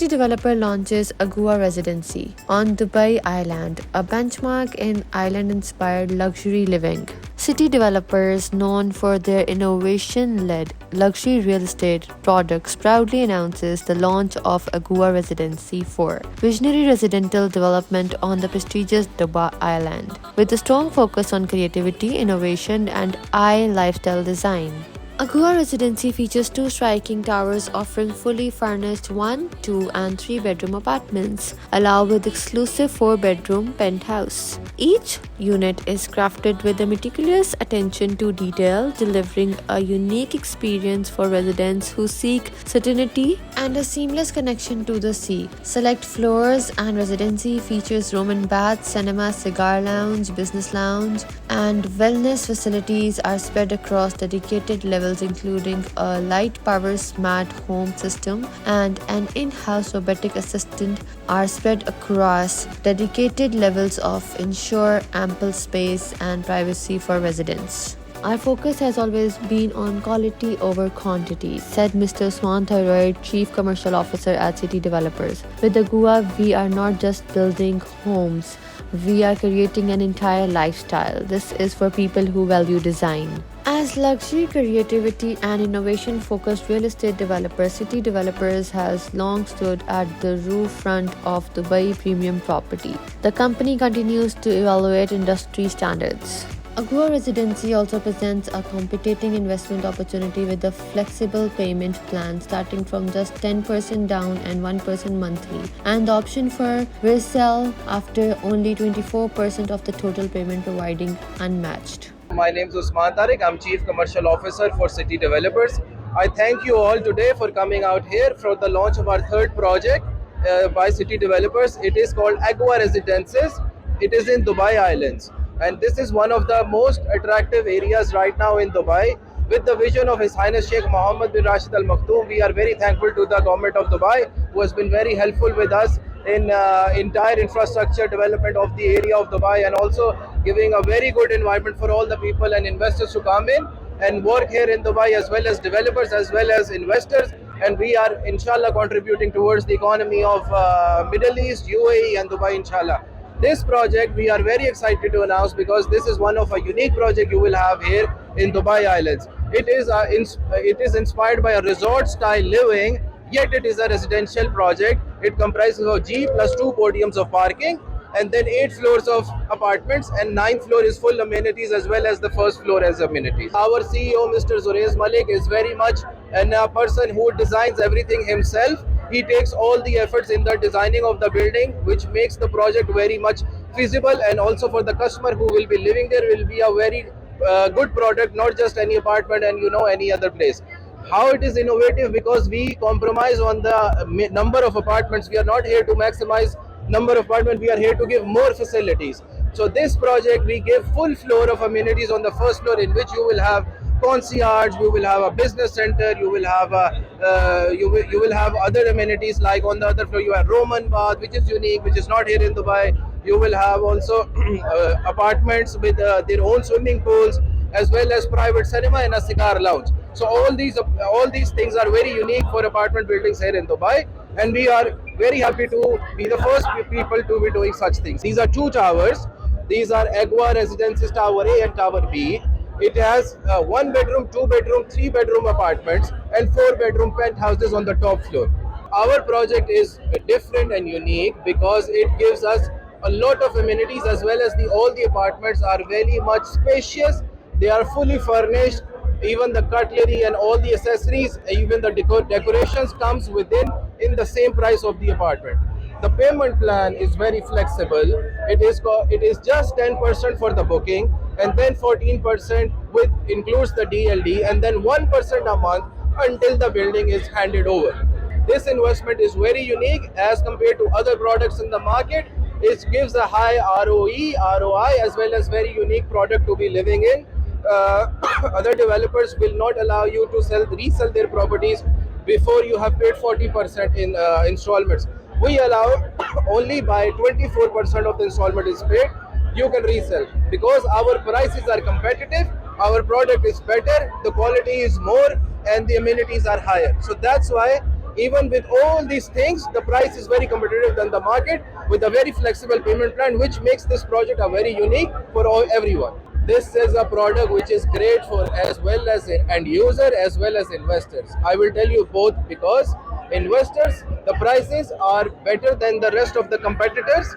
City developer launches Agua Residency on Dubai Island, a benchmark in island-inspired luxury living. City developers known for their innovation-led luxury real estate products proudly announces the launch of Agua Residency 4, visionary residential development on the prestigious Dubai Island, with a strong focus on creativity, innovation, and lifestyle design. Agua Residency features two striking towers offering fully furnished 1, 2, and 3 bedroom apartments, along with exclusive 4-bedroom penthouse. Each unit is crafted with a meticulous attention to detail, delivering a unique experience for residents who seek certainty and a seamless connection to the sea. Select floors and residency features Roman baths, cinema, cigar lounge, business lounge, and wellness facilities are spread across dedicated levels including a light power smart home system and an in-house robotic assistant are spread across dedicated levels of ensure ample space and privacy for residents. Our focus has always been on quality over quantity, said Mr. Usman Thyroid, Chief Commercial Officer at City Developers. With Agua, we are not just building homes, we are creating an entire lifestyle. This is for people who value design. As luxury, creativity, and innovation focused real estate developer, City Developers has long stood at the roof front of Dubai premium property. The company continues to evaluate industry standards. Agua Residency also presents a competing investment opportunity with a flexible payment plan starting from just 10% down and 1% monthly, and the option for resale after only 24% of the total payment, providing unmatched. My name is Usman Tariq. I'm Chief Commercial Officer for City Developers. I thank you all today for coming out here for the launch of our third project by City Developers. It is called Agua Residences. It is in Dubai Islands. And this is one of the most attractive areas right now in Dubai. With the vision of His Highness Sheikh Mohammed bin Rashid Al Maktoum, we are very thankful to the government of Dubai who has been very helpful with us in entire infrastructure development of the area of Dubai and also giving a very good environment for all the people and investors to come in and work here in Dubai, as well as developers as well as investors. And we are inshallah contributing towards the economy of Middle East, UAE and Dubai inshallah. This project we are very excited to announce because this is one of a unique project you will have here in Dubai Islands. It is inspired by a resort style living, yet it is a residential project. It comprises of G plus 2 podiums of parking and then 8 floors of apartments, and 9th floor is full amenities as well as the first floor as amenities. Our CEO Mr. Zurez Malik is very much a person who designs everything himself. He takes all the efforts in the designing of the building, which makes the project very much feasible, and also for the customer who will be living there will be a very good product, not just any apartment and any other place. How it is innovative, because we compromise on the number of apartments. We are not here to maximize number of apartments, we are here to give more facilities. So this project we give full floor of amenities on the first floor, in which you will have concierge, you will have a business center, you will have you will have other amenities, like on the other floor you have Roman bath, which is unique, which is not here in Dubai. You will have also apartments with their own swimming pools, as well as private cinema and a cigar lounge. So all these things are very unique for apartment buildings here in Dubai, and we are very happy to be the first people to be doing such things. These are two towers. These are Agua Residences Tower A and Tower B. It has 1 bedroom, 2 bedroom, 3 bedroom apartments and 4 bedroom penthouses on the top floor. Our project is different and unique because it gives us a lot of amenities, as well as all the apartments are very much spacious. They are fully furnished. Even the cutlery and all the accessories, even the decorations comes within in the same price of the apartment. The payment plan is very flexible. It is just 10% for the booking, and then 14% with includes the DLD, and then 1% a month until the building is handed over. This investment is very unique as compared to other products in the market. It gives a high ROE, ROI, as well as very unique product to be living in. Other developers will not allow you to resell their properties before you have paid 40% in installments. We allow only by 24% of the installment is paid, you can resell, because our prices are competitive, our product is better, the quality is more, and the amenities are higher. So that's why even with all these things, the price is very competitive than the market with a very flexible payment plan, which makes this project a very unique for everyone. This is a product which is great for as well as end user as well as investors. I will tell you both, because investors, the prices are better than the rest of the competitors,